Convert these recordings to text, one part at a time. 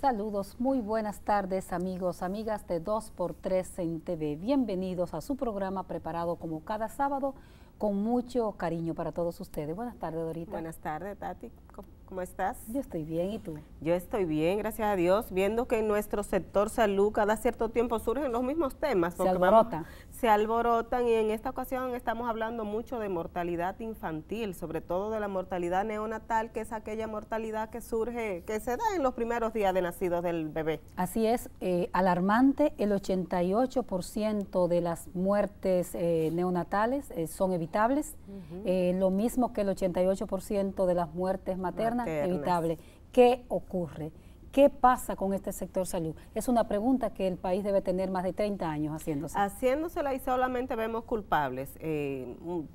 Saludos, muy buenas tardes amigos, amigas de 2x3 en TV. Bienvenidos a su programa preparado como cada sábado con mucho cariño para todos ustedes. Buenas tardes, Dorita. Buenas tardes, Tati. ¿Cómo estás? Yo estoy bien, ¿y tú? Yo estoy bien, gracias a Dios, viendo que en nuestro sector salud cada cierto tiempo surgen los mismos temas. Se alborotan. Se alborotan y en esta ocasión estamos hablando mucho de mortalidad infantil, sobre todo de la mortalidad neonatal, que es aquella mortalidad que surge, que se da en los primeros días de nacidos del bebé. Así es, alarmante, el 88% de las muertes neonatales son evitables, lo mismo que el 88% de las muertes maternas. Evitable. ¿Qué ocurre? ¿Qué pasa con este sector salud? Es una pregunta que el país debe tener más de 30 años haciéndose. Haciéndosela y solamente vemos culpables.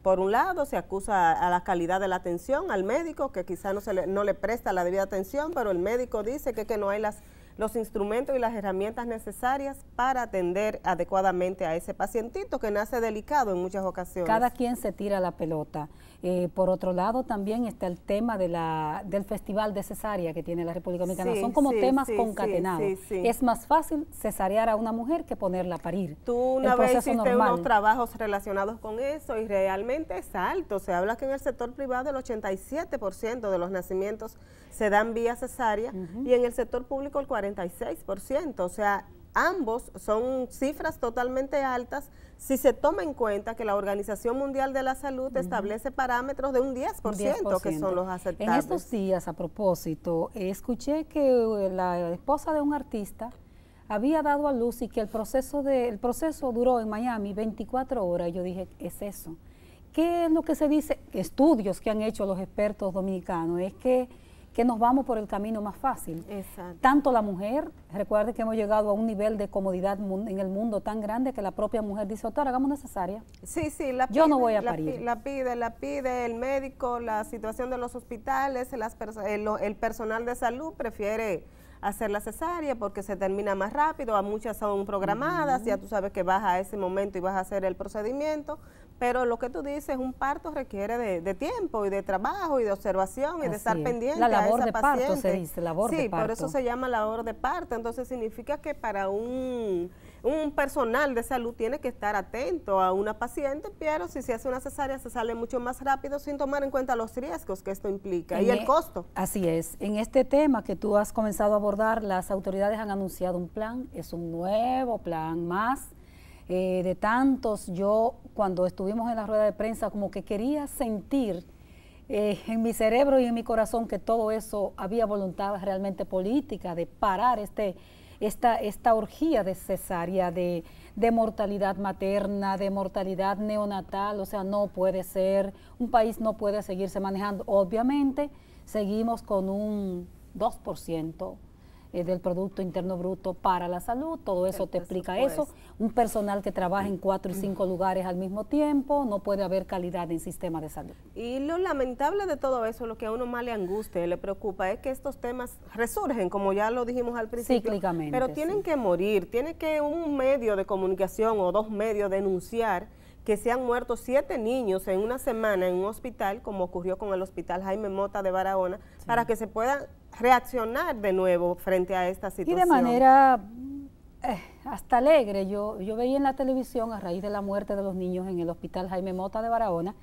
Por un lado se acusa a la calidad de la atención, al médico, que quizá no le presta la debida atención, pero el médico dice que no hay los instrumentos y las herramientas necesarias para atender adecuadamente a ese pacientito que nace delicado en muchas ocasiones. Cada quien se tira la pelota. Por otro lado, también está el tema del festival de cesárea que tiene la República Dominicana. Son como temas concatenados. Es más fácil cesarear a una mujer que ponerla a parir. Tú una vez hiciste unos trabajos relacionados con eso y realmente es alto. Se habla que en el sector privado el 87% de los nacimientos se dan vía cesárea y en el sector público el 46%. O sea, ambos son cifras totalmente altas si se toma en cuenta que la Organización Mundial de la Salud establece parámetros de un 10%, que son los aceptables. En estos días, a propósito, escuché que la esposa de un artista había dado a luz y que el proceso duró en Miami 24 horas. Y yo dije, es eso. ¿Qué es lo que se dice? Estudios que han hecho los expertos dominicanos, es que nos vamos por el camino más fácil. Exacto. Tanto la mujer, recuerde que hemos llegado a un nivel de comodidad en el mundo tan grande que la propia mujer dice, doctora, hagamos una cesárea. Sí, yo no voy a parir. La pide el médico, la situación de los hospitales, el personal de salud prefiere hacer la cesárea porque se termina más rápido, a muchas son programadas, ya tú sabes que vas a ese momento y vas a hacer el procedimiento, pero lo que tú dices, un parto requiere de tiempo y de trabajo y de observación y de estar pendiente la labor a esa de paciente. Parto se dice, labor de parto. Sí, por eso se llama labor de parto, entonces significa que para un personal de salud tiene que estar atento a una paciente, pero si se hace una cesárea se sale mucho más rápido sin tomar en cuenta los riesgos que esto implica y el costo. Así es. En este tema que tú has comenzado a abordar, las autoridades han anunciado un plan, es un nuevo plan más de tantos. Yo cuando estuvimos en la rueda de prensa como que quería sentir en mi cerebro y en mi corazón que todo eso había voluntad realmente política de parar esta orgía de cesárea, de mortalidad materna, de mortalidad neonatal. O sea, no puede ser, un país no puede seguirse manejando. Obviamente, seguimos con un 2% del Producto Interno Bruto para la salud, todo eso te explica eso. Un personal que trabaja en 4 y 5 lugares al mismo tiempo, no puede haber calidad en sistema de salud. Y lo lamentable de todo eso, lo que a uno más le angustia y le preocupa, es que estos temas resurgen, como ya lo dijimos al principio, cíclicamente, pero tienen que morir, tiene que un medio de comunicación o 2 medios denunciar que se han muerto 7 niños en una semana en un hospital, como ocurrió con el hospital Jaime Mota de Barahona, para que se pueda reaccionar de nuevo frente a esta situación. Y de manera hasta alegre, yo veía en la televisión a raíz de la muerte de los niños en el hospital Jaime Mota de Barahona,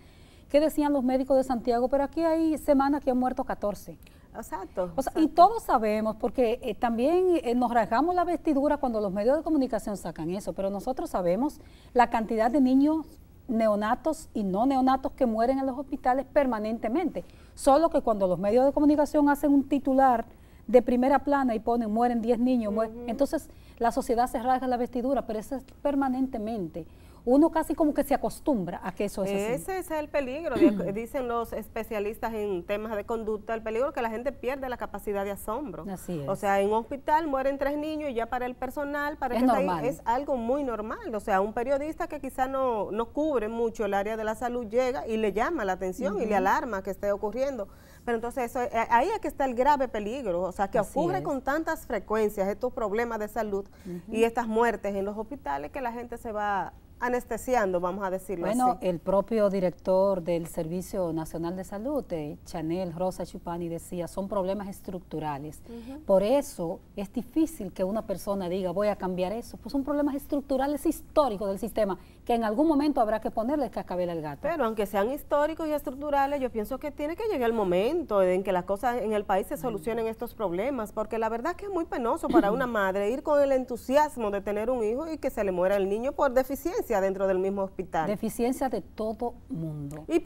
que decían los médicos de Santiago, pero aquí hay semanas que han muerto 14. Exacto. O sea, y todos sabemos, porque también nos rasgamos la vestidura cuando los medios de comunicación sacan eso, pero nosotros sabemos la cantidad de niños neonatos y no neonatos que mueren en los hospitales permanentemente. Solo que cuando los medios de comunicación hacen un titular de primera plana y ponen mueren 10 niños, entonces la sociedad se rasga la vestidura, pero eso es permanentemente. Uno casi como que se acostumbra a que eso es así. Ese es el peligro, dicen los especialistas en temas de conducta, el peligro que la gente pierde la capacidad de asombro. Así es. O sea, en un hospital mueren 3 niños y ya para el personal, para es que normal. Está ahí, es algo muy normal. O sea, un periodista que quizá no cubre mucho el área de la salud llega y le llama la atención y le alarma que esté ocurriendo. Pero entonces ahí es que está el grave peligro, o sea, que ocurre con tantas frecuencias estos problemas de salud y estas muertes en los hospitales que la gente se va anestesiando, vamos a decirlo así. Bueno, el propio director del Servicio Nacional de Salud, Chanel Rosa Chupani, decía, son problemas estructurales. Por eso es difícil que una persona diga, voy a cambiar eso. Pues son problemas estructurales históricos del sistema, que en algún momento habrá que ponerle cascabel al gato. Pero aunque sean históricos y estructurales, yo pienso que tiene que llegar el momento en que las cosas en el país se solucionen estos problemas, porque la verdad que es muy penoso para una madre ir con el entusiasmo de tener un hijo y que se le muera el niño por deficiencia dentro del mismo hospital. Deficiencia de todo mundo. Y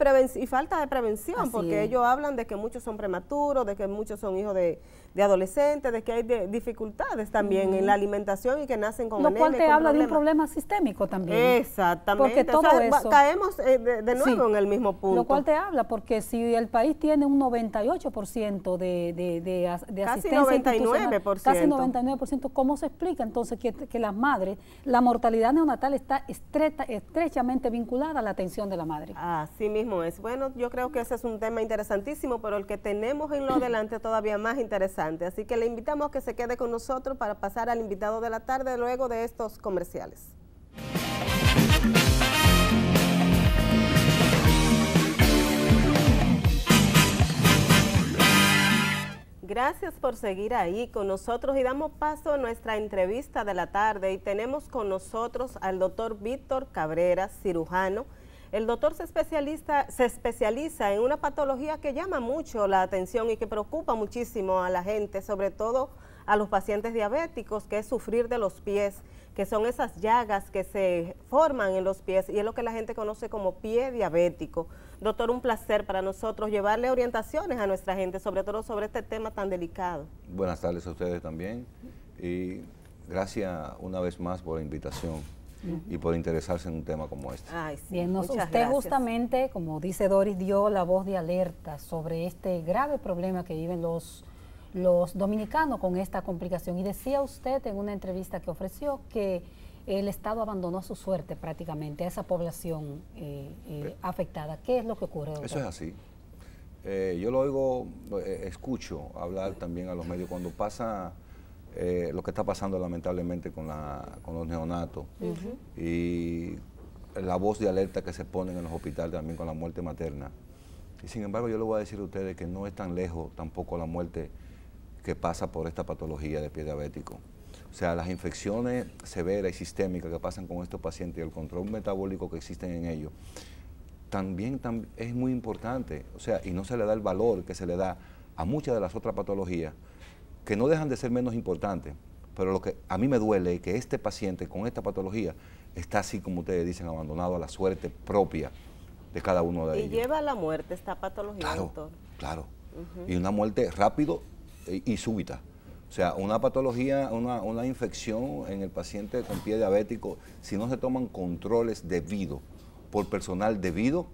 falta de prevención, así porque ellos hablan de que muchos son prematuros, de que muchos son hijos de adolescentes, de que hay dificultades también en la alimentación y que nacen con anemia. Lo cual te habla de un problema sistémico también. Exactamente. Porque todo eso, caemos de nuevo en el mismo punto. Lo cual te habla, porque si el país tiene un 98% de asistencia 99%. Casi 99%, ¿cómo se explica entonces que las madres, la mortalidad neonatal está estrechamente vinculada a la atención de la madre? Así mismo es. Bueno, yo creo que ese es un tema interesantísimo, pero el que tenemos en lo delante todavía más interesante. Así que le invitamos a que se quede con nosotros para pasar al invitado de la tarde luego de estos comerciales. Gracias por seguir ahí con nosotros y damos paso a nuestra entrevista de la tarde y tenemos con nosotros al doctor Víctor Cabrera, cirujano. El doctor se especializa en una patología que llama mucho la atención y que preocupa muchísimo a la gente, sobre todo a los pacientes diabéticos, que es sufrir de los pies, que son esas llagas que se forman en los pies y es lo que la gente conoce como pie diabético. Doctor, un placer para nosotros llevarle orientaciones a nuestra gente, sobre todo sobre este tema tan delicado. Buenas tardes a ustedes también y gracias una vez más por la invitación y por interesarse en un tema como este. Ay, sí, bien, usted justamente, como dice Doris, dio la voz de alerta sobre este grave problema que viven los dominicanos con esta complicación. Y decía usted en una entrevista que ofreció que el Estado abandonó a su suerte prácticamente a esa población afectada. ¿Qué es lo que ocurre, doctor? Eso es así. Yo lo oigo, escucho hablar también a los medios cuando pasa lo que está pasando lamentablemente con los neonatos y la voz de alerta que se ponen en los hospitales también con la muerte materna. Y sin embargo yo le voy a decir a ustedes que no es tan lejos tampoco la muerte que pasa por esta patología de pie diabético. O sea, las infecciones severas y sistémicas que pasan con estos pacientes y el control metabólico que existen en ellos, también es muy importante. O sea, y no se le da el valor que se le da a muchas de las otras patologías, que no dejan de ser menos importantes. Pero lo que a mí me duele es que este paciente con esta patología está así, como ustedes dicen, abandonado a la suerte propia de cada uno de ellos. Y lleva a la muerte esta patología, claro, doctor. Claro. Y una muerte rápido y súbita. O sea, una patología, una infección en el paciente con pie diabético, si no se toman controles debidos por personal debido,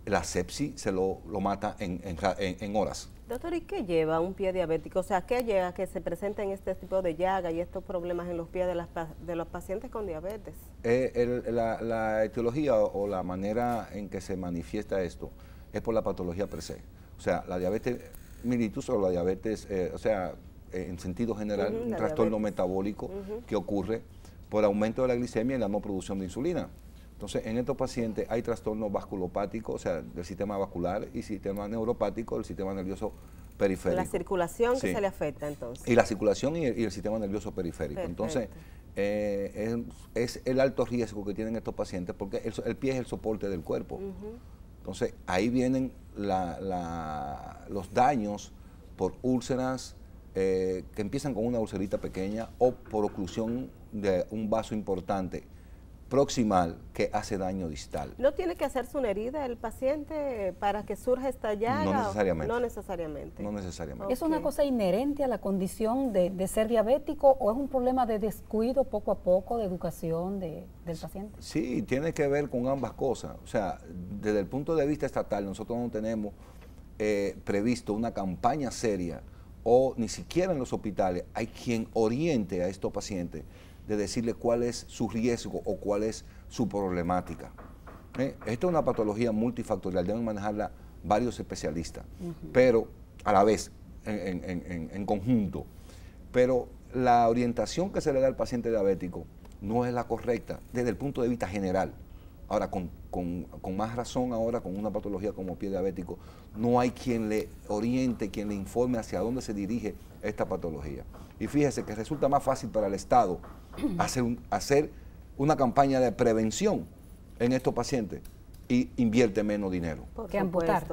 la sepsis se lo mata en horas. Doctor, ¿y qué lleva un pie diabético? O sea, ¿qué lleva a que se presenten este tipo de llagas y estos problemas en los pies de los pacientes con diabetes? La etiología o la manera en que se manifiesta esto es por la patología per se. O sea, la diabetes mellitus o la diabetes, en sentido general, un trastorno metabólico que ocurre por aumento de la glicemia y la no producción de insulina. Entonces, en estos pacientes hay trastornos vasculopáticos, o sea, del sistema vascular, y sistema neuropático, del sistema nervioso periférico. La circulación que se le afecta, entonces. Y la circulación y el sistema nervioso periférico. Perfecto. Entonces, es el alto riesgo que tienen estos pacientes porque el pie es el soporte del cuerpo. Entonces, ahí vienen los daños por úlceras que empiezan con una ulcerita pequeña o por oclusión de un vaso importante proximal que hace daño distal. ¿No tiene que hacerse una herida el paciente para que surja esta llaga? No necesariamente. No necesariamente. No necesariamente. Okay. ¿Es una cosa inherente a la condición de ser diabético o es un problema de descuido poco a poco, de educación del paciente? Sí, tiene que ver con ambas cosas. O sea, desde el punto de vista estatal, nosotros no tenemos previsto una campaña seria o ni siquiera en los hospitales hay quien oriente a estos pacientes de decirle cuál es su riesgo o cuál es su problemática. Esta es una patología multifactorial, deben manejarla varios especialistas, pero a la vez, en conjunto. Pero la orientación que se le da al paciente diabético no es la correcta desde el punto de vista general. Ahora, con más razón ahora, con una patología como pie diabético, no hay quien le oriente, quien le informe hacia dónde se dirige esta patología. Y fíjese que resulta más fácil para el Estado hacer una campaña de prevención en estos pacientes y invierte menos dinero. Que amputar.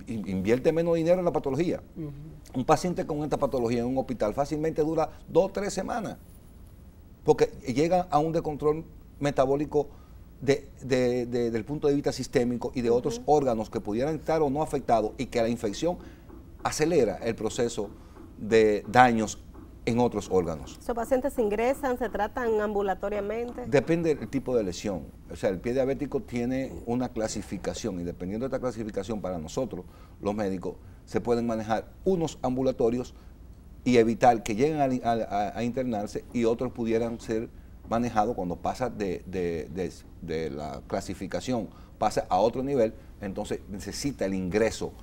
Invierte menos dinero en la patología. Un paciente con esta patología en un hospital fácilmente dura 2 o 3 semanas, porque llega a un descontrol metabólico del punto de vista sistémico y de otros órganos que pudieran estar o no afectados, y que la infección acelera el proceso de daños en otros órganos. ¿Esos pacientes ingresan, se tratan ambulatoriamente? Depende del tipo de lesión. O sea, el pie diabético tiene una clasificación, y dependiendo de esta clasificación, para nosotros, los médicos, se pueden manejar unos ambulatorios y evitar que lleguen a internarse, y otros pudieran ser manejados cuando pasa de la clasificación, pasa a otro nivel, entonces necesita el ingreso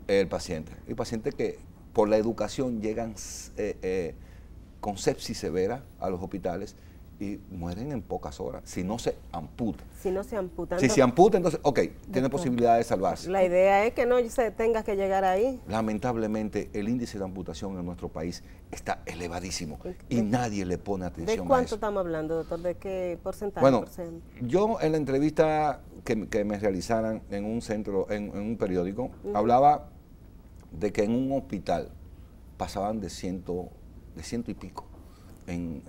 el paciente. El paciente que por la educación llegan con sepsis severa a los hospitales y mueren en pocas horas, si no se amputa. Si no se amputa. Si se amputa, entonces, ok, tiene posibilidad de salvarse. La idea es que no se tenga que llegar ahí. Lamentablemente, el índice de amputación en nuestro país está elevadísimo y nadie le pone atención a eso. ¿De cuánto estamos hablando, doctor? ¿De qué porcentaje? Bueno, yo en la entrevista que me realizaran en un centro, en un periódico, hablaba de que en un hospital pasaban de ciento y pico en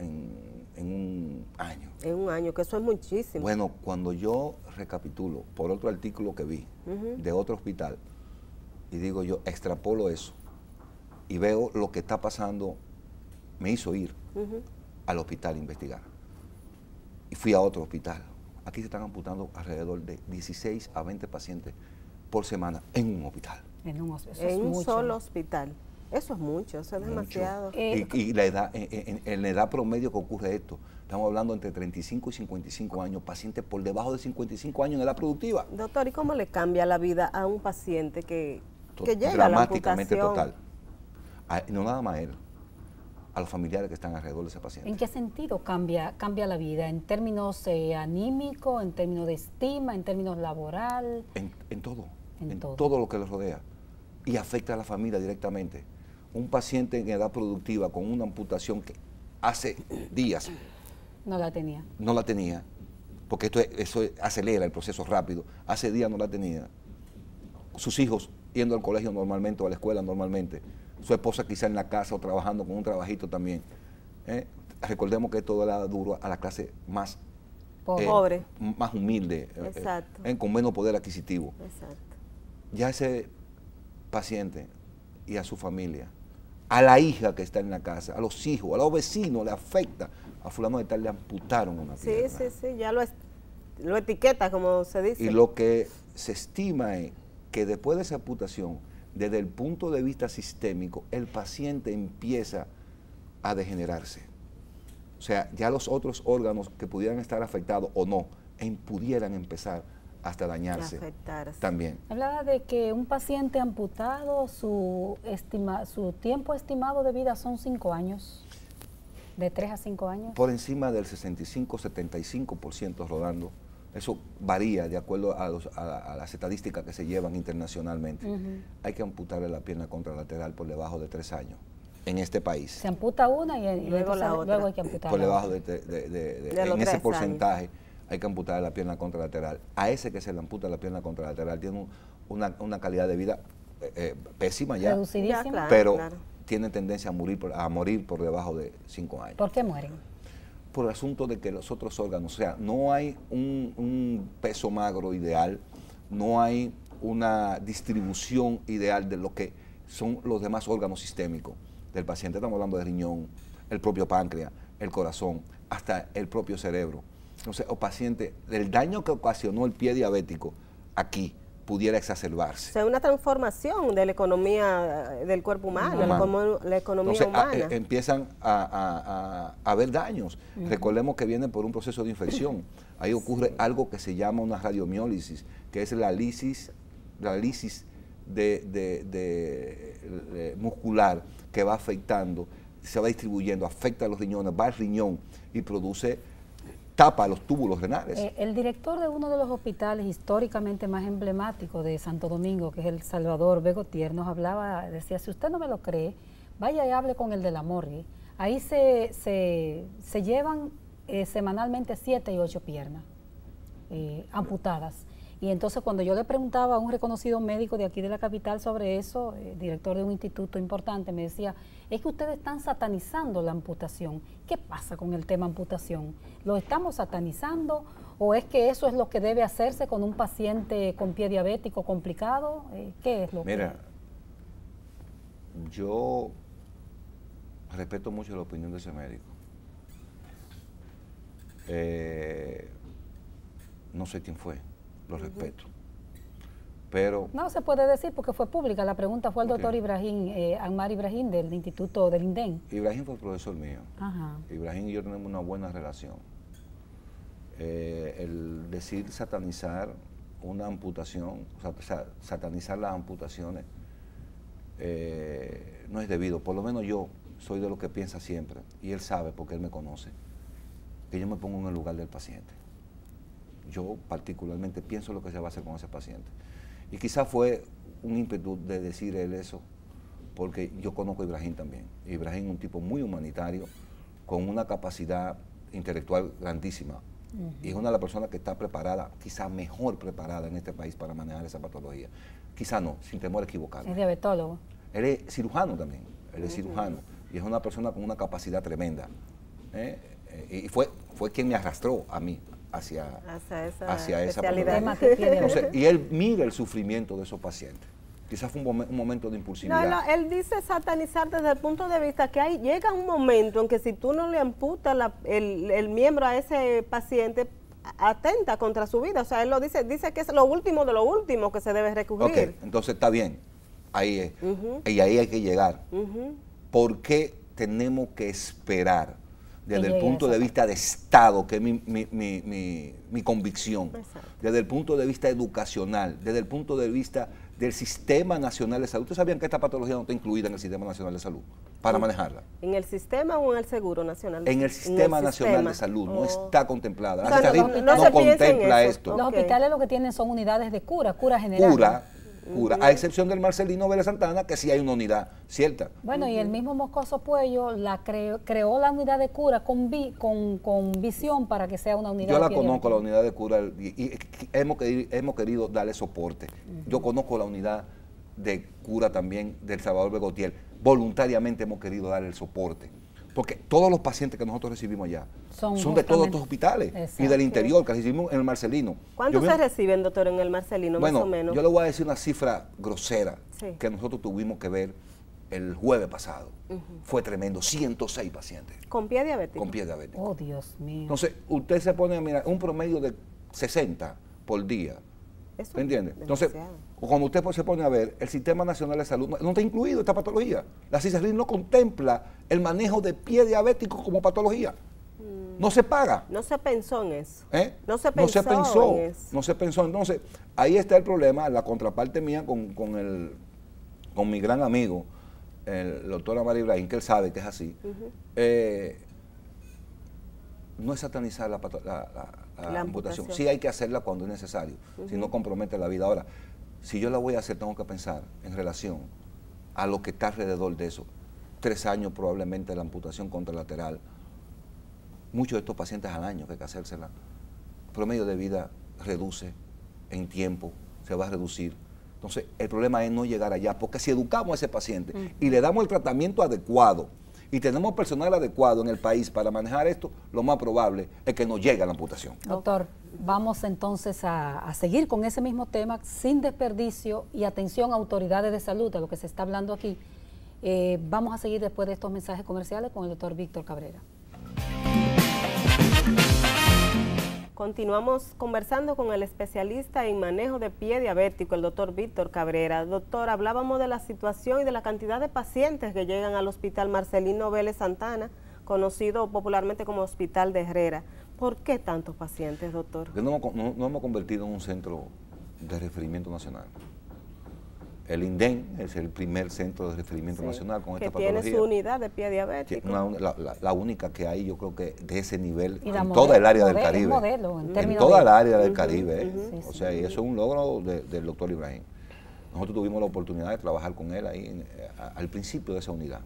un año. En un año, que eso es muchísimo. Bueno, cuando yo recapitulo por otro artículo que vi de otro hospital, y digo yo, extrapolo eso, y veo lo que está pasando, me hizo ir al hospital a investigar. Y fui a otro hospital. Aquí se están amputando alrededor de 16 a 20 pacientes por semana en un hospital. En un solo hospital. Eso es mucho, eso es demasiado. Y la edad, en la edad promedio que ocurre esto, estamos hablando entre 35 y 55 años, pacientes por debajo de 55 años en edad productiva. Doctor, ¿y cómo le cambia la vida a un paciente que llega a la dramáticamente amputación? total. No nada más a él, a los familiares que están alrededor de ese paciente. ¿En qué sentido cambia la vida? ¿En términos anímicos, en términos de estima, en términos laboral? En todo lo que le rodea. Y afecta a la familia directamente. Un paciente en edad productiva con una amputación que hace días no la tenía. No la tenía, porque eso acelera el proceso rápido. Hace días no la tenía. Sus hijos yendo al colegio normalmente o a la escuela normalmente. Su esposa quizá en la casa o trabajando con un trabajito también. Recordemos que esto da duro a la clase más pobre, más humilde, con menos poder adquisitivo. Exacto. Ya ese paciente y a su familia, a la hija que está en la casa, a los hijos, a los vecinos, le afecta. A fulano de tal le amputaron una pierna. Sí, ya lo etiqueta, como se dice. Y lo que se estima es que después de esa amputación, desde el punto de vista sistémico, el paciente empieza a degenerarse. O sea, ya los otros órganos que pudieran estar afectados o no, pudieran empezar hasta dañarse también. Hablaba de que un paciente amputado, su tiempo estimado de vida son 5 años, de 3 a 5 años. Por encima del 65-75% rodando. Eso varía de acuerdo a las estadísticas que se llevan internacionalmente. Hay que amputarle la pierna contralateral por debajo de 3 años en este país. Se amputa una y luego la otra. Luego hay que amputar por debajo en ese porcentaje. Hay que amputar la pierna contralateral. A ese que se le amputa la pierna contralateral tiene una calidad de vida pésima ya, reducidísima, pero tiene tendencia a morir por debajo de 5 años. ¿Por qué mueren? Por el asunto de que los otros órganos, o sea, no hay un peso magro ideal, no hay una distribución ideal de lo que son los demás órganos sistémicos del paciente. Estamos hablando de riñón, el propio páncreas, el corazón, hasta el propio cerebro. Entonces, o paciente, el daño que ocasionó el pie diabético aquí pudiera exacerbarse. O sea, una transformación de la economía del cuerpo humano, la economía humana. Empiezan a haber daños. Recordemos que viene por un proceso de infección. Ahí ocurre algo que se llama una radiomiólisis, que es la lisis muscular que va afectando, se va distribuyendo, afecta a los riñones, va al riñón y produce tapa los túbulos renales. El director de uno de los hospitales históricamente más emblemáticos de Santo Domingo, que es el Salvador Begotier, nos hablaba, decía, si usted no me lo cree, vaya y hable con el de la morgue. Ahí se llevan semanalmente 7 y 8 piernas amputadas. Y entonces cuando yo le preguntaba a un reconocido médico de aquí de la capital sobre eso, director de un instituto importante, me decía, es que ustedes están satanizando la amputación. ¿Qué pasa con el tema amputación? ¿Lo estamos satanizando o es que eso es lo que debe hacerse con un paciente con pie diabético complicado? ¿Qué es lo que...? Mira, yo respeto mucho la opinión de ese médico. No sé quién fue. Lo respeto, pero... No se puede decir porque fue pública, la pregunta fue al doctor Ibrahim, Ammar Ibrahim del Instituto del INDEN. Ibrahim fue profesor mío. Ajá. Ibrahim y yo tenemos una buena relación. El decir satanizar una amputación, satanizar las amputaciones, no es debido. Por lo menos yo soy de los que piensa siempre, y él sabe porque él me conoce, que yo me pongo en el lugar del paciente. Yo particularmente pienso lo que se va a hacer con ese paciente. Y quizás fue un ímpetu de decir él eso, porque yo conozco a Ibrahim también. Ibrahim es un tipo muy humanitario, con una capacidad intelectual grandísima. Y es una de las personas que está preparada, quizás mejor preparada en este país para manejar esa patología. Quizás no, sin temor a equivocarme. Es diabetólogo. Él es cirujano también, él es cirujano. Y es una persona con una capacidad tremenda. Y fue quien me arrastró a mí hacia esa Entonces, y él mira el sufrimiento de esos pacientes. Quizás fue un momento de impulsividad. No, él dice satanizar desde el punto de vista que llega un momento en que si tú no le amputas el miembro a ese paciente, atenta contra su vida. O sea, él lo dice que es lo último de lo último que se debe recurrir. Ok, entonces está bien. Ahí es. Y ahí hay que llegar. ¿Por qué tenemos que esperar? Desde el punto de vista de Estado, que es mi convicción, desde el punto de vista educacional, desde el punto de vista del Sistema Nacional de Salud. ¿Ustedes sabían que esta patología no está incluida en el Sistema Nacional de Salud para manejarla? ¿En el sistema o en el Seguro Nacional de Salud? En el Sistema Nacional de Salud, no está contemplada. No contempla esto. Los hospitales lo que tienen son unidades de cura general. Cura, a excepción del Marcelino Vélez Santana, que sí hay una unidad cierta. Bueno, y el mismo Moscoso Puello creó la unidad de cura con visión para que sea una unidad de cura. Yo la conozco, la unidad de cura, y hemos querido darle soporte. Yo conozco la unidad de cura también del Salvador Begotier. Voluntariamente hemos querido darle el soporte. Porque todos los pacientes que nosotros recibimos allá son de todos estos hospitales. Exacto. Y del interior, que recibimos en el Marcelino. ¿Cuántos se reciben, doctor, en el Marcelino, más o menos? Yo le voy a decir una cifra grosera que nosotros tuvimos que ver el jueves pasado. Fue tremendo, 106 pacientes. ¿Con pie diabético? Con pie diabético. Oh, Dios mío. Entonces, usted se pone a mirar un promedio de 60 por día. ¿Me entiende? Entonces, cuando usted se pone a ver, el Sistema Nacional de Salud no está incluido esta patología. La CISARRIN no contempla el manejo de pie diabético como patología. No se paga. No se pensó en eso. No se pensó. Entonces, ahí está el problema, la contraparte mía con mi gran amigo, el doctor Ammar Ibrahim, que él sabe que es así. No es satanizar la amputación. Sí hay que hacerla cuando es necesario, si no compromete la vida. Ahora, si yo la voy a hacer, tengo que pensar en relación a lo que está alrededor de eso. 3 años probablemente de la amputación contralateral. Muchos de estos pacientes al año que hay que hacérsela. El promedio de vida reduce en tiempo, se va a reducir. Entonces, el problema es no llegar allá, porque si educamos a ese paciente y le damos el tratamiento adecuado, y tenemos personal adecuado en el país para manejar esto, lo más probable es que no llegue a la amputación. Doctor, vamos entonces a seguir con ese mismo tema, sin desperdicio, y atención a autoridades de salud, de lo que se está hablando aquí. Vamos a seguir después de estos mensajes comerciales con el doctor Víctor Cabrera. Continuamos conversando con el especialista en manejo de pie diabético, el doctor Víctor Cabrera. Doctor, hablábamos de la situación y de la cantidad de pacientes que llegan al Hospital Marcelino Vélez Santana, conocido popularmente como Hospital de Herrera. ¿Por qué tantos pacientes, doctor? No hemos convertido en un centro de referimiento nacional. El INDEN es el primer centro de referimiento nacional con esta patología. Que tiene su unidad de pie diabético. La única que hay, yo creo que de ese nivel en toda el área del Caribe. En toda el área del Caribe. O sea, y eso es un logro del doctor Ibrahim. Nosotros tuvimos la oportunidad de trabajar con él ahí al principio de esa unidad.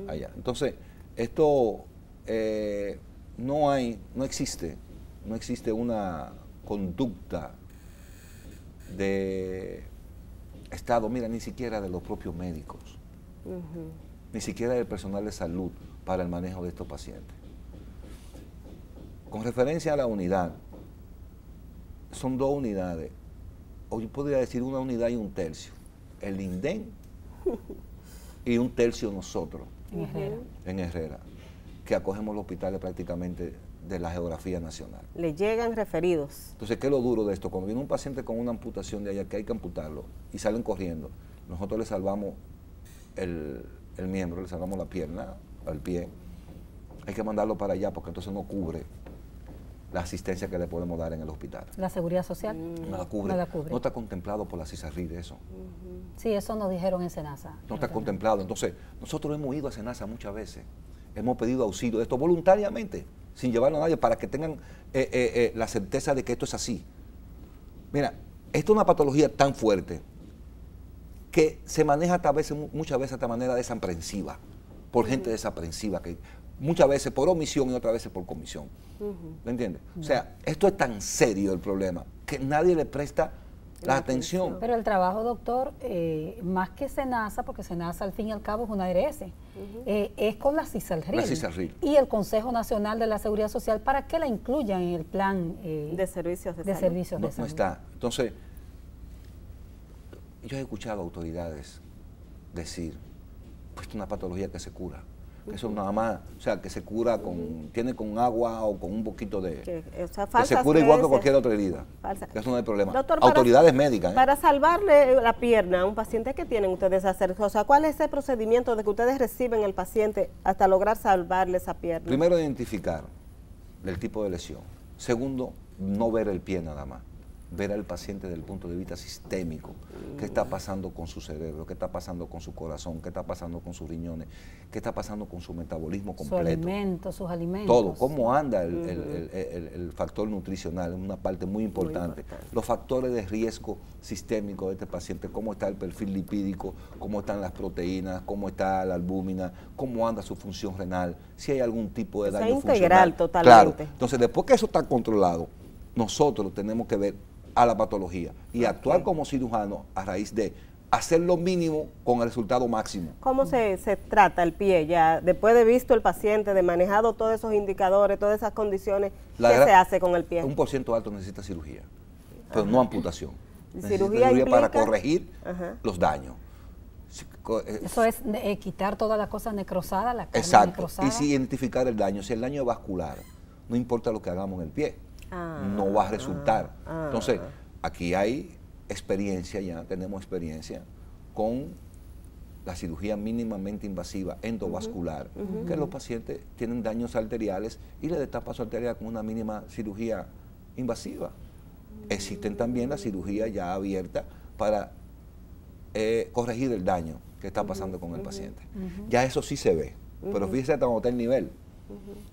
Allá. Entonces, esto no existe una conducta de Estado, mira, ni siquiera de los propios médicos, ni siquiera del personal de salud para el manejo de estos pacientes. Con referencia a la unidad, son 2 unidades, o yo podría decir 1 unidad y 1/3, el INDEN y 1/3 nosotros, en Herrera, que acogemos los hospitales prácticamente de la geografía nacional. Le llegan referidos. Entonces, ¿qué es lo duro de esto? Cuando viene un paciente con una amputación de allá, que hay que amputarlo, y salen corriendo, nosotros le salvamos el miembro, le salvamos la pierna, al pie, hay que mandarlo para allá porque entonces no cubre la asistencia que le podemos dar en el hospital. ¿La seguridad social? No la cubre. No está contemplado por la CISARRID eso. Sí, eso nos dijeron en SENASA. No está contemplado. Entonces, nosotros hemos ido a SENASA muchas veces, hemos pedido auxilio de esto voluntariamente, sin llevarlo a nadie, para que tengan la certeza de que esto es así. Mira, esto es una patología tan fuerte que se maneja muchas veces de manera desaprensiva, por gente desaprensiva, que muchas veces por omisión y otras veces por comisión. ¿Me entiendes? O sea, esto es tan serio el problema que nadie le presta la atención. Pero el trabajo, doctor, más que SENASA, porque SENASA al fin y al cabo es una ARS, es con la CISARRID y el Consejo Nacional de la Seguridad Social para que la incluyan en el plan de servicios de salud. No está. Entonces, yo he escuchado autoridades decir, pues es una patología que se cura. Eso nada más, o sea, que se cura tiene con agua o con un poquito de... que se cura igual que cualquier otra herida. Que eso no hay problema. Doctor, autoridades médicas. Para salvarle la pierna a un paciente, ¿qué tienen ustedes que hacer? O sea, ¿cuál es el procedimiento de que ustedes reciben al paciente hasta lograr salvarle esa pierna? Primero, identificar el tipo de lesión. Segundo, no ver el pie nada más. Ver al paciente desde el punto de vista sistémico, qué está pasando con su cerebro, qué está pasando con su corazón, qué está pasando con sus riñones, qué está pasando con su metabolismo completo. Sus alimentos. Todo, cómo anda el factor nutricional, es una parte muy importante. Los factores de riesgo sistémico de este paciente, cómo está el perfil lipídico, cómo están las proteínas, cómo está la albúmina, cómo anda su función renal, si hay algún tipo de daño funcional. Integral totalmente. Claro, entonces después que eso está controlado, nosotros tenemos que ver a la patología y actuar como cirujano a raíz de hacer lo mínimo con el resultado máximo. ¿Cómo se trata el pie ya? Después de visto el paciente, de manejado todos esos indicadores, todas esas condiciones, ¿qué se hace con el pie? Un % alto necesita cirugía, pero no amputación. Cirugía para corregir los daños. Eso es quitar toda la cosa necrosada, la carne necrosada. Y si identificar el daño, si el daño es vascular, no importa lo que hagamos en el pie, no va a resultar. Entonces, aquí hay experiencia ya, tenemos experiencia con la cirugía mínimamente invasiva endovascular, que los pacientes tienen daños arteriales y le destapa su arteria con una mínima cirugía invasiva. Existen también la cirugía ya abierta para corregir el daño que está pasando con el paciente. Ya eso sí se ve, pero fíjese hasta dónde está el nivel.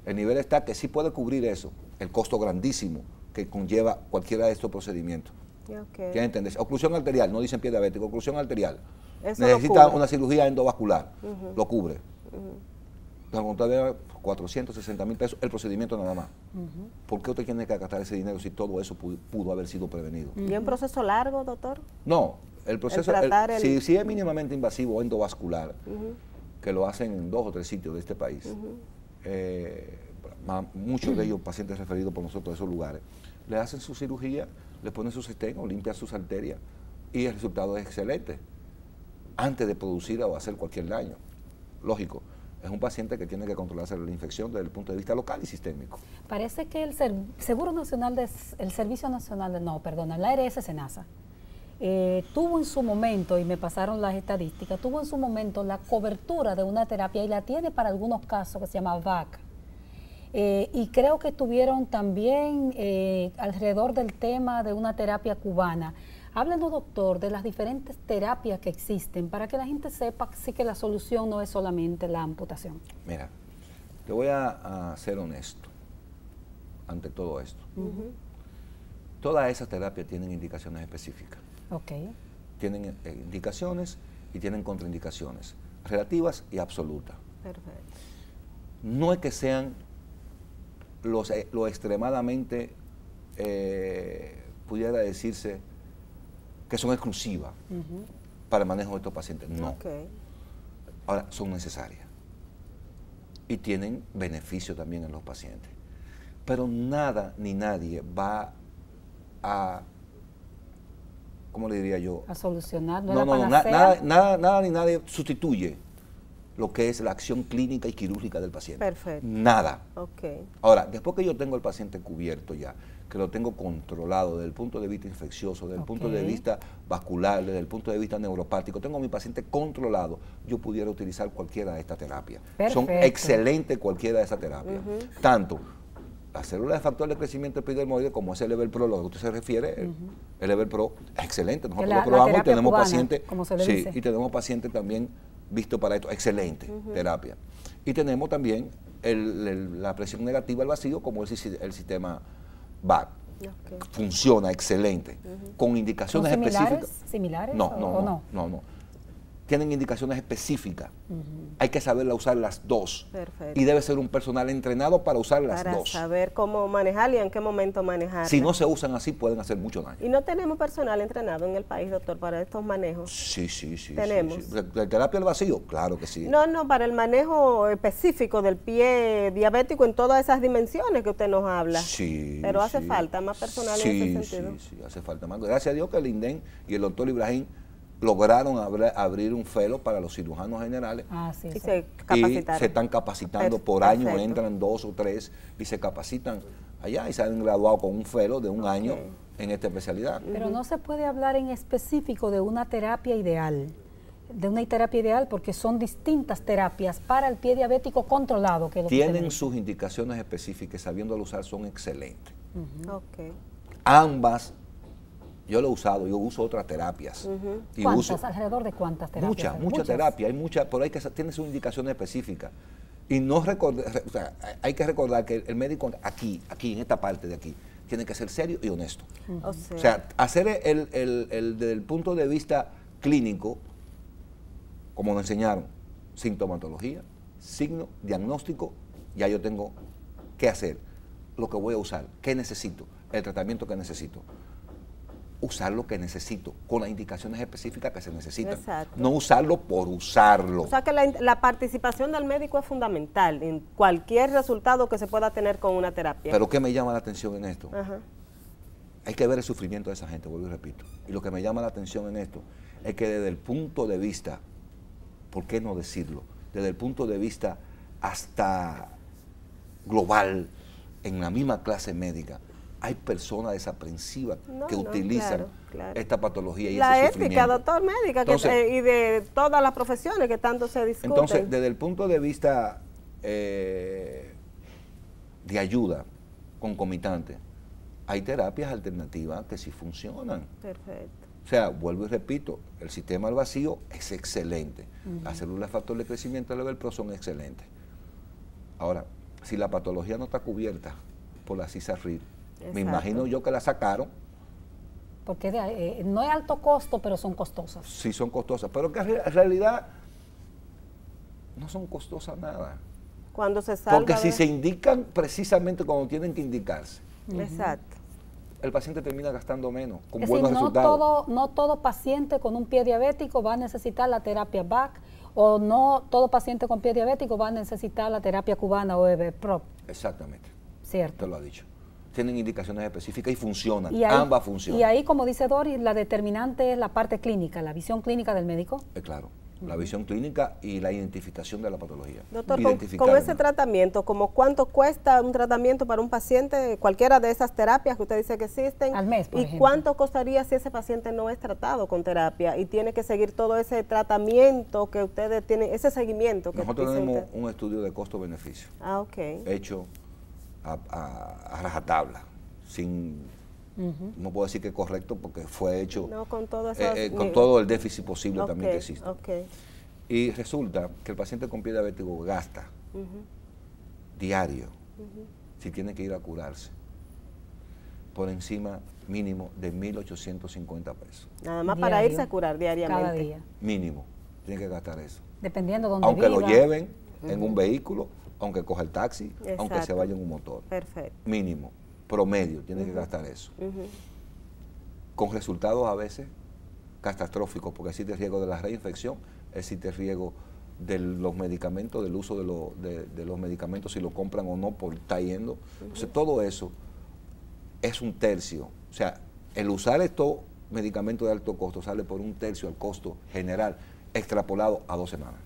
El nivel está que sí puede cubrir eso, el costo grandísimo que conlleva cualquiera de estos procedimientos. ¿Quieres entender? Oclusión arterial, no dicen pie diabético, oclusión arterial. Eso necesita una cirugía endovascular, lo cubre. Entonces, 460,000 pesos el procedimiento nada más. ¿Por qué usted tiene que gastar ese dinero si todo eso pudo haber sido prevenido? ¿Y un proceso largo, doctor? No, el proceso, si es mínimamente invasivo o endovascular, que lo hacen en 2 o 3 sitios de este país, muchos de ellos pacientes referidos por nosotros a esos lugares, le hacen su cirugía, le ponen sus estenos, limpian sus arterias y el resultado es excelente antes de producir o hacer cualquier daño. Lógico, es un paciente que tiene que controlarse la infección desde el punto de vista local y sistémico. Parece que el Seguro Nacional, el Servicio Nacional, la ARS SENASA, tuvo en su momento, y me pasaron las estadísticas, tuvo en su momento la cobertura de una terapia y la tiene para algunos casos que se llama VAC. Y creo que estuvieron también alrededor del tema de una terapia cubana. Háblenos, doctor, de las diferentes terapias que existen para que la gente sepa sí que la solución no es solamente la amputación. Mira, te voy a ser honesto ante todo esto. Todas esas terapias tienen indicaciones específicas. Ok. Tienen indicaciones y tienen contraindicaciones, relativas y absolutas. Perfecto. No es que sean lo extremadamente, pudiera decirse, que son exclusivas para el manejo de estos pacientes. No. Okay. Ahora, son necesarias. Y tienen beneficio también en los pacientes. Pero nada ni nadie va a, ¿cómo le diría yo? A solucionar, nada ni nadie sustituye lo que es la acción clínica y quirúrgica del paciente. Perfecto. Nada. Okay. Ahora, después que yo tengo el paciente cubierto ya, que lo tengo controlado desde el punto de vista infeccioso, desde el punto de vista vascular, desde el punto de vista neuropático, tengo a mi paciente controlado, yo pudiera utilizar cualquiera de estas terapias. Perfecto. Son excelentes cualquiera de esas terapias. Tanto la célula de factor de crecimiento epidermoide como ese Level Pro, lo que usted se refiere, el Level Pro es excelente. Nosotros lo probamos y tenemos pacientes, y tenemos pacientes también vistos para esto, excelente terapia. Y tenemos también la presión negativa al vacío como el sistema VAC. Okay. Funciona excelente, con indicaciones específicas. ¿Similares? No. Tienen indicaciones específicas. Hay que saberla usar las dos. Perfecto. Y debe ser un personal entrenado para usar las dos. Para saber cómo manejarla y en qué momento manejarla. Si no se usan así, pueden hacer mucho daño. ¿Y no tenemos personal entrenado en el país, doctor, para estos manejos? Sí. ¿Tenemos? Sí. ¿La terapia al vacío? Claro que sí. No, para el manejo específico del pie diabético en todas esas dimensiones que usted nos habla. Sí. Pero hace falta más personal en ese sentido. Sí, hace falta más. Gracias a Dios que el INDEN y el doctor Ibrahim lograron abrir un fellow para los cirujanos generales. Y se capacitaron. Y se están capacitando por año, entran 2 o 3 y se capacitan allá y se han graduado con un fellow de un año en esta especialidad. Pero no se puede hablar en específico de una terapia ideal, porque son distintas terapias para el pie diabético controlado. Que tienen sus indicaciones específicas, sabiéndolo usar son excelentes. Ambas. Yo lo he usado, yo uso otras terapias. Y ¿Cuántas? ¿Alrededor de cuántas terapias? Muchas terapias, pero tiene sus indicaciones específicas. Y no hay que recordar que el médico aquí, en esta parte de aquí, tiene que ser serio y honesto. O sea, hacer desde el punto de vista clínico, como nos enseñaron, sintomatología, signo, diagnóstico, ya yo tengo qué hacer, lo que voy a usar, qué necesito, el tratamiento que necesito. Usar lo que necesito, con las indicaciones específicas que se necesitan. Exacto. No usarlo por usarlo. O sea que la participación del médico es fundamental en cualquier resultado que se pueda tener con una terapia. Pero ¿qué me llama la atención en esto? Hay que ver el sufrimiento de esa gente, vuelvo y repito. Y lo que me llama la atención en esto es que desde el punto de vista, ¿por qué no decirlo? Desde el punto de vista hasta global, en la misma clase médica, hay personas desaprensivas que utilizan esta patología y ese sufrimiento. La ética, doctor, médica, y de todas las profesiones que tanto se discuten. Entonces, desde el punto de vista de ayuda concomitante, hay terapias alternativas que sí funcionan. Perfecto. O sea, vuelvo y repito, el sistema al vacío es excelente. Las células de factor de crecimiento Level Pro son excelentes. Ahora, si la patología no está cubierta por la CISARRID, me imagino yo que la sacaron. Porque no es alto costo, pero son costosas. Sí, son costosas, pero que en realidad no son costosas nada. Cuando se salga. Porque si se indican precisamente cuando tienen que indicarse. Exacto. El paciente termina gastando menos, con es buenos decir, resultados. No todo paciente con un pie diabético va a necesitar la terapia VAC, o no todo paciente con pie diabético va a necesitar la terapia cubana o EVPROP. Exactamente. Cierto. Te lo ha dicho. Tienen indicaciones específicas y funcionan, y ahí, ambas funcionan. Y ahí, como dice Doris, la determinante es la parte clínica, la visión clínica del médico. Claro, la visión clínica y la identificación de la patología. Doctor, con ese tratamiento, ¿como cuánto cuesta un tratamiento para un paciente, cualquiera de esas terapias que usted dice que existen? Al mes, por ejemplo. ¿Y cuánto costaría si ese paciente no es tratado con terapia y tiene que seguir todo ese tratamiento que ustedes tienen, ese seguimiento? Nosotros tenemos un estudio de costo-beneficio. Ah, ok. Hecho a rajatabla, sin No puedo decir que es correcto porque fue hecho con todo el déficit posible también que existe. Y resulta que el paciente con pie diabético gasta diario, si tiene que ir a curarse, por encima mínimo de 1.850 pesos. Nada más diario, para irse a curar diariamente. Cada día. Mínimo, tiene que gastar eso. Dependiendo de dónde aunque viva. lo lleven en un vehículo, aunque coja el taxi, exacto, aunque se vaya en un motor. Perfecto. Mínimo, promedio, tiene que gastar eso. Con resultados a veces catastróficos, porque existe el riesgo de la reinfección, existe el riesgo de los medicamentos, del uso de los medicamentos, si lo compran o no por estar yendo. Entonces todo eso es un tercio. O sea, el usar estos medicamentos de alto costo sale por un tercio al costo general, extrapolado a 2 semanas.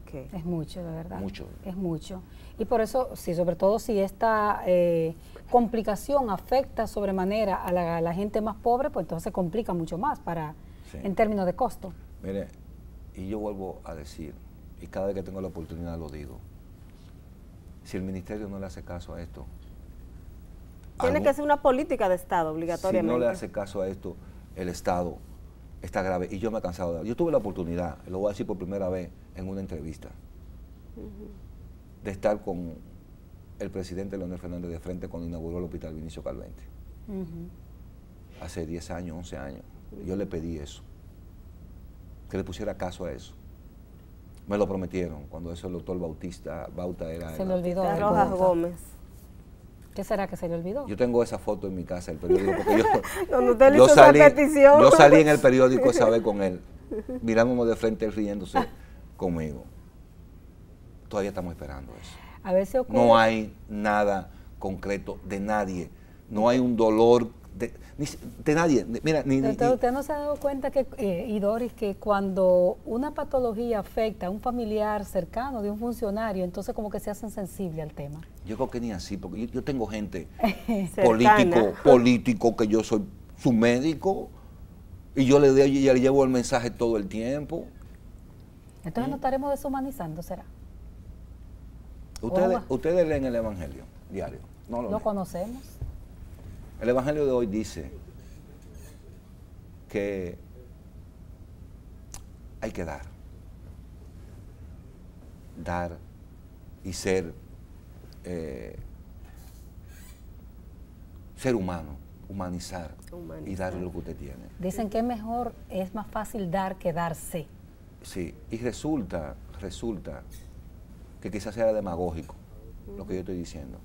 Okay. Es mucho, de verdad. Mucho. Es mucho. Y por eso, sí, sobre todo si esta complicación afecta sobremanera a la gente más pobre, pues entonces se complica mucho más en términos de costo. Mire, y yo vuelvo a decir, y cada vez que tengo la oportunidad lo digo, si el ministerio no le hace caso a esto, tiene que ser una política de Estado, obligatoriamente. Si no le hace caso a esto, el Estado está grave. Y yo me he cansado de... Yo tuve la oportunidad, lo voy a decir por primera vez en una entrevista, de estar con el presidente Leonel Fernández de frente cuando inauguró el hospital Vinicio Calvente. Hace 10 años, 11 años. Yo le pedí eso, que le pusiera caso a eso. Me lo prometieron cuando eso el doctor Bauta era... Se le olvidó. Rojas Gómez. ¿Qué será que se le olvidó? Yo tengo esa foto en mi casa, el periódico, porque yo salí en el periódico esa vez con él, mirándonos de frente, él riéndose conmigo. Todavía estamos esperando eso. A ver si ocurre. No hay nada concreto de nadie, no hay un dolor de nadie. Mira, ¿Usted no se ha dado cuenta que, y Doris, que cuando una patología afecta a un familiar cercano de un funcionario, entonces como que se hacen sensibles al tema? Yo creo que ni así, porque yo tengo gente político que yo soy su médico y yo le llevo el mensaje todo el tiempo. Entonces nos estaremos deshumanizando, ¿será? Ustedes leen el Evangelio diario. No lo conocemos. El Evangelio de hoy dice que hay que dar y ser humano, humanizar y darle lo que usted tiene. Dicen que es más fácil dar que darse. Sí, y resulta que quizás sea demagógico lo que yo estoy diciendo,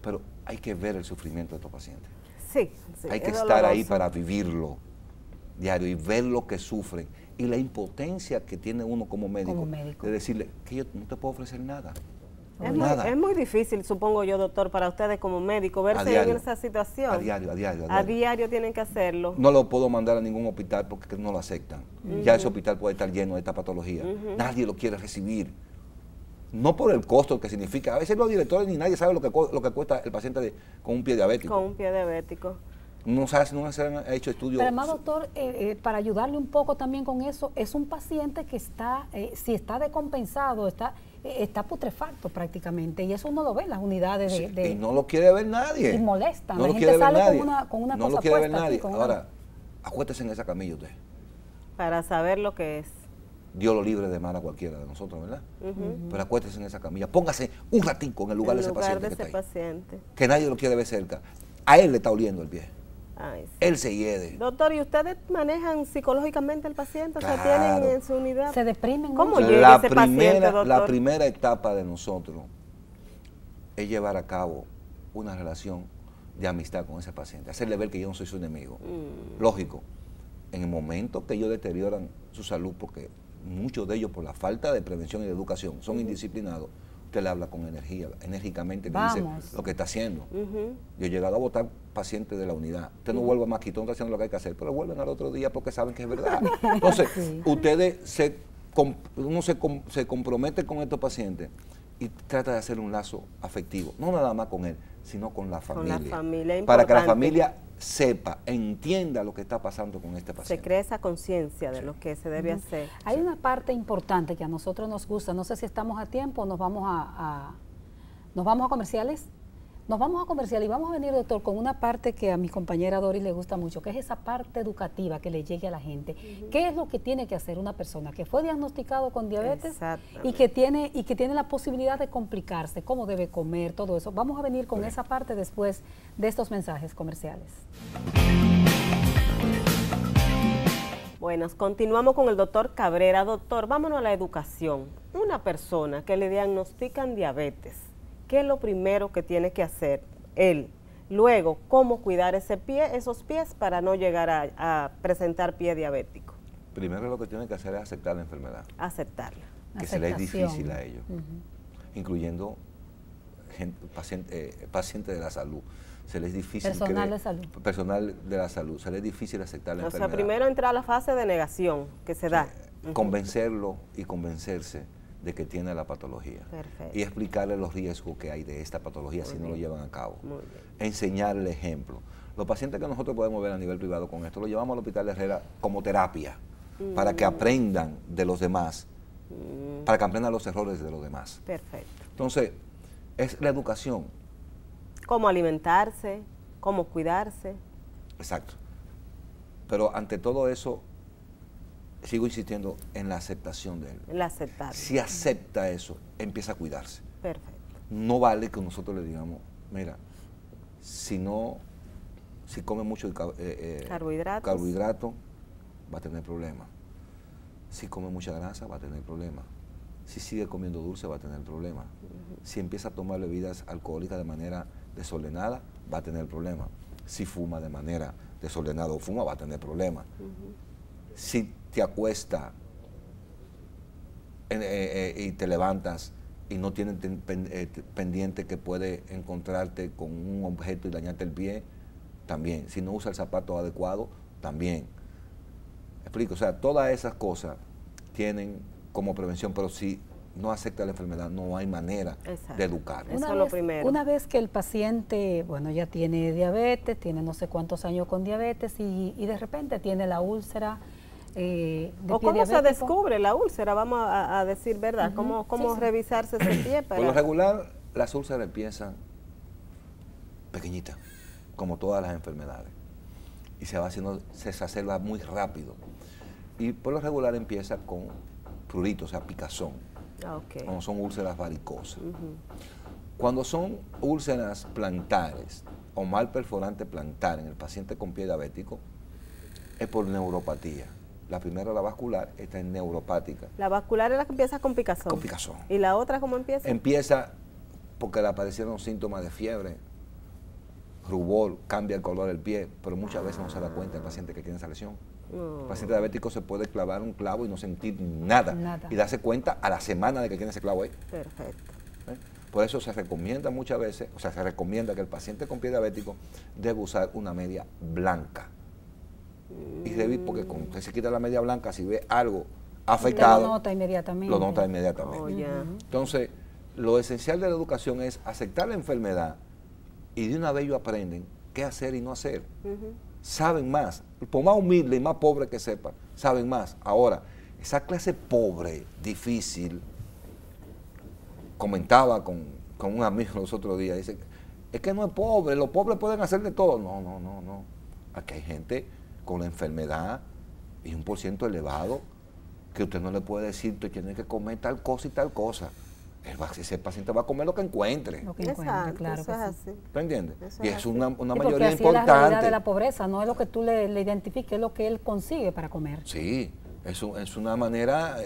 pero hay que ver el sufrimiento de estos pacientes. Sí, hay que estar ahí para vivirlo diario y ver lo que sufren y la impotencia que tiene uno como médico. De decirle que yo no te puedo ofrecer nada. Es muy difícil, supongo yo, doctor, para ustedes como médico, verse en esa situación. A diario. A diario tienen que hacerlo. No lo puedo mandar a ningún hospital porque no lo aceptan. Ya ese hospital puede estar lleno de esta patología. Nadie lo quiere recibir. No por el costo que significa. A veces los directores ni nadie sabe lo que cuesta el paciente con un pie diabético. Con un pie diabético. No se han hecho estudios. Pero además, doctor, para ayudarle un poco también con eso, es un paciente que está, si está decompensado, está putrefacto prácticamente, y eso uno lo ve en las unidades y no lo quiere ver nadie. Y molesta. No la gente sale con una no cosa lo quiere ver puesta nadie. aquí, Ahora, acuéstese en esa camilla usted. Para saber lo que es. Dios lo libre de mal a cualquiera de nosotros, ¿verdad? Pero acuéstese en esa camilla, póngase un ratico en el lugar de ese paciente. Que nadie lo quiere ver cerca. A él le está oliendo el pie. Ay, sí. Él se hiede. Doctor, ¿y ustedes manejan psicológicamente al paciente? Claro. O sea, tienen en su unidad. Se deprimen. ¿Cómo llega ese paciente, doctor? La primera etapa de nosotros es llevar a cabo una relación de amistad con ese paciente, hacerle ver que yo no soy su enemigo. Lógico, en el momento que ellos deterioran su salud, porque muchos de ellos por la falta de prevención y de educación son indisciplinados, usted le habla con energía, enérgicamente, le dice lo que está haciendo. Yo he llegado a votar pacientes de la unidad. Usted no vuelve más, quitón, está haciendo lo que hay que hacer, pero vuelven al otro día porque saben que es verdad. Entonces, ustedes uno se compromete con estos pacientes y trata de hacer un lazo afectivo, no nada más con él, sino con la familia. Con la familia, para que la familia sepa, entienda lo que está pasando con este paciente. Se crea esa conciencia de lo que se debe hacer. Hay una parte importante que a nosotros nos gusta, no sé si estamos a tiempo o nos vamos a comerciales, Nos vamos a comercial y vamos a venir, doctor, con una parte que a mi compañera Doris le gusta mucho, que es esa parte educativa que le llegue a la gente. ¿Qué es lo que tiene que hacer una persona que fue diagnosticado con diabetes y que tiene la posibilidad de complicarse? ¿Cómo debe comer? Todo eso. Vamos a venir con esa parte después de estos mensajes comerciales. Bueno, continuamos con el doctor Cabrera. Doctor, vámonos a la educación. Una persona que le diagnostican diabetes, ¿qué es lo primero que tiene que hacer él? Luego, ¿cómo cuidar esos pies para no llegar a presentar pie diabético? Primero lo que tiene que hacer es aceptar la enfermedad. Aceptarla. Que se le es difícil a ellos, incluyendo pacientes de la salud. Se les es difícil. Personal de salud. Personal de la salud. Se les es difícil aceptar la enfermedad. O sea, primero entrar a la fase de negación que se da. Convencerlo y convencerse de que tiene la patología. Perfecto. Y explicarle los riesgos que hay de esta patología si no lo llevan a cabo. Muy bien. Enseñarle ejemplos. Los pacientes que nosotros podemos ver a nivel privado con esto, lo llevamos al Hospital de Herrera como terapia, para que aprendan de los demás, para que aprendan los errores de los demás. Perfecto. Entonces, es la educación. Cómo alimentarse, cómo cuidarse. Exacto. Pero ante todo eso, sigo insistiendo en la aceptación de él. En la aceptar. Si acepta eso, empieza a cuidarse. Perfecto. No vale que nosotros le digamos, mira, si come mucho carbohidrato, va a tener problemas. Si come mucha grasa, va a tener problemas. Si sigue comiendo dulce, va a tener problemas. Si empieza a tomar bebidas alcohólicas de manera desordenada, va a tener problemas. Si fuma de manera desordenada o fuma, va a tener problemas. Si te acuestas y te levantas y no tienes pendiente que puede encontrarte con un objeto y dañarte el pie, también. Si no usa el zapato adecuado, también. Explico, o sea, todas esas cosas tienen como prevención, pero si no acepta la enfermedad, no hay manera de educar. Eso es lo primero. Una vez que el paciente, bueno, ya tiene diabetes, tiene no sé cuántos años con diabetes y de repente tiene la úlcera de ¿O pie cómo diabético? se descubre la úlcera? Vamos a decir verdad. ¿Cómo revisarse ese pie? Por lo regular, las úlceras empiezan pequeñitas, como todas las enfermedades, y se exacerba muy rápido. Y por lo regular empieza con prurito, o sea, picazón. Cuando son úlceras varicosas. Cuando son úlceras plantares o mal perforante plantar en el paciente con pie diabético, es por neuropatía. La primera, la vascular, esta es neuropática. La vascular es la que empieza con picazón. Con picazón. ¿Y la otra cómo empieza? Empieza porque le aparecieron síntomas de fiebre, rubor, cambia el color del pie, pero muchas veces no se da cuenta el paciente que tiene esa lesión. El paciente diabético se puede clavar un clavo y no sentir nada. Y darse cuenta a la semana de que tiene ese clavo ahí. Perfecto. Por eso se recomienda muchas veces, o sea, se recomienda que el paciente con pie diabético debe usar una media blanca. Y porque cuando se quita la media blanca, si ve algo afectado, lo nota inmediatamente. Lo nota inmediatamente. Oh, yeah. Entonces, lo esencial de la educación es aceptar la enfermedad y de una vez ellos aprenden qué hacer y no hacer. Saben más, por más humilde y más pobre que sepan, saben más. Ahora, esa clase pobre, difícil, comentaba con un amigo los otros días, dice, es que no es pobre, los pobres pueden hacer de todo. No. Aquí hay gente con la enfermedad y un % elevado que usted no le puede decir, tú tienes que comer tal cosa y tal cosa. Ese paciente va a comer lo que encuentre. Lo que encuentre, claro. Eso es así. ¿Tú entiendes? Eso y es es así. una Sí, mayoría así importante. Es la realidad de la pobreza, no es lo que tú le identifiques, es lo que él consigue para comer. Sí, es una manera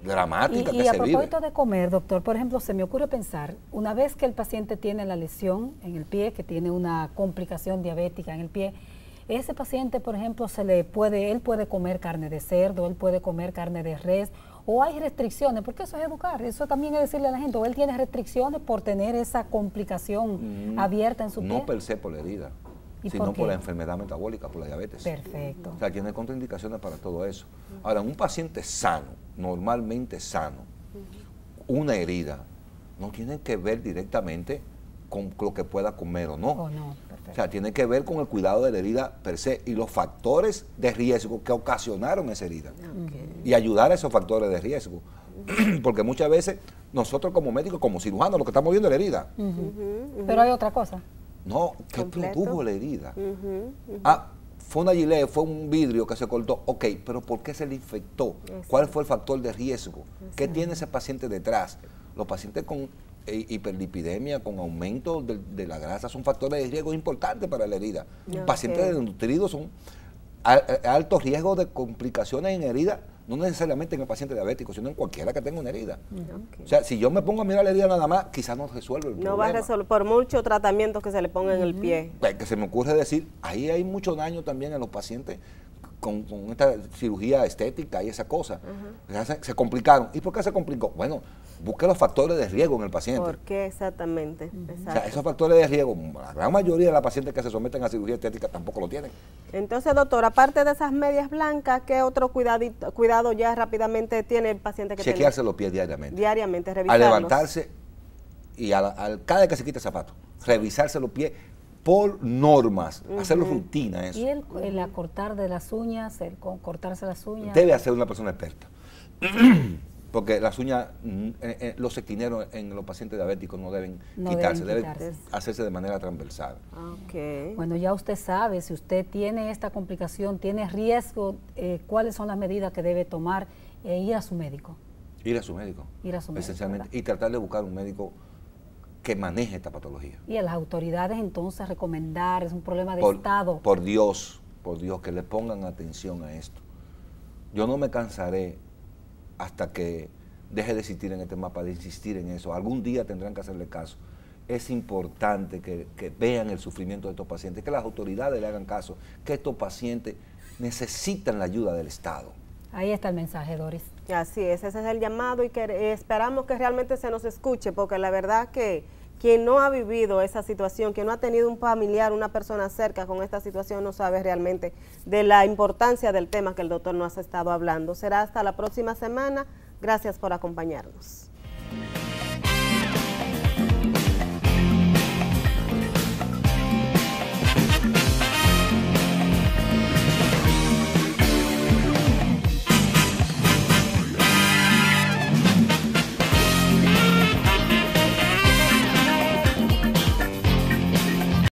dramática que y a se vive. propósito de comer, doctor, por ejemplo, se me ocurre pensar, una vez que el paciente tiene la lesión en el pie, que tiene una complicación diabética en el pie, ese paciente, por ejemplo, él puede comer carne de cerdo, él puede comer carne de res, o hay restricciones, porque eso es educar, eso también es decirle a la gente, o él tiene restricciones por tener esa complicación abierta en su pie. No per se por la herida, sino por la enfermedad metabólica, por la diabetes. Perfecto. O sea, tiene contraindicaciones para todo eso. Ahora, un paciente sano, normalmente sano, una herida no tiene que ver directamente con lo que pueda comer o no. O sea, tiene que ver con el cuidado de la herida per se y los factores de riesgo que ocasionaron esa herida. Y ayudar a esos factores de riesgo. Porque muchas veces nosotros como médicos, como cirujanos, lo que estamos viendo es la herida. Pero hay otra cosa. No, ¿qué produjo la herida? Fue una gilet, fue un vidrio que se cortó, ok, pero ¿por qué se le infectó? ¿Cuál fue el factor de riesgo? ¿Qué tiene ese paciente detrás? Los pacientes con hiperlipidemia, con aumento de la grasa, son factores de riesgo importantes para la herida. Pacientes desnutridos son alto riesgo de complicaciones en herida, no necesariamente en el paciente diabético, sino en cualquiera que tenga una herida. O sea, si yo me pongo a mirar la herida nada más, quizás no resuelve el problema. No va a resolver, por muchos tratamientos que se le pongan en el pie. Que se me ocurre decir, ahí hay mucho daño también en los pacientes con esta cirugía estética y esa cosa. Se complicaron. ¿Y por qué se complicó? Bueno, busque los factores de riesgo en el paciente. ¿Por qué exactamente? O sea, esos factores de riesgo, la gran mayoría de las pacientes que se someten a cirugía estética tampoco lo tienen. Entonces, doctor, aparte de esas medias blancas, ¿qué otro cuidado ya rápidamente tiene el paciente que chequearse los pies diariamente. Diariamente, revisarlos. Al levantarse y cada vez que se quite el zapato, revisarse los pies por normas, hacerlo rutina eso. ¿Y el acortar de las uñas, el cortarse las uñas? Debe hacer una persona experta. Porque las uñas, los equineros en los pacientes diabéticos no deben quitarse, deben hacerse de manera transversal. Bueno, ya usted sabe, si usted tiene esta complicación, tiene riesgo, cuáles son las medidas que debe tomar, ir a su médico. Ir a su médico. Esencialmente. ¿Verdad? Y tratar de buscar un médico que maneje esta patología. Y a las autoridades entonces recomendar, es un problema de Estado. Por Dios, que le pongan atención a esto. Yo no me cansaré hasta que deje de existir en este mapa, de insistir en eso. Algún día tendrán que hacerle caso. Es importante que vean el sufrimiento de estos pacientes, que las autoridades le hagan caso, que estos pacientes necesitan la ayuda del Estado. Ahí está el mensaje, Doris. Así es, ese es el llamado y que esperamos que realmente se nos escuche, porque la verdad que quien no ha vivido esa situación, quien no ha tenido un familiar, una persona cerca con esta situación, no sabe realmente de la importancia del tema que el doctor nos ha estado hablando. Será hasta la próxima semana. Gracias por acompañarnos.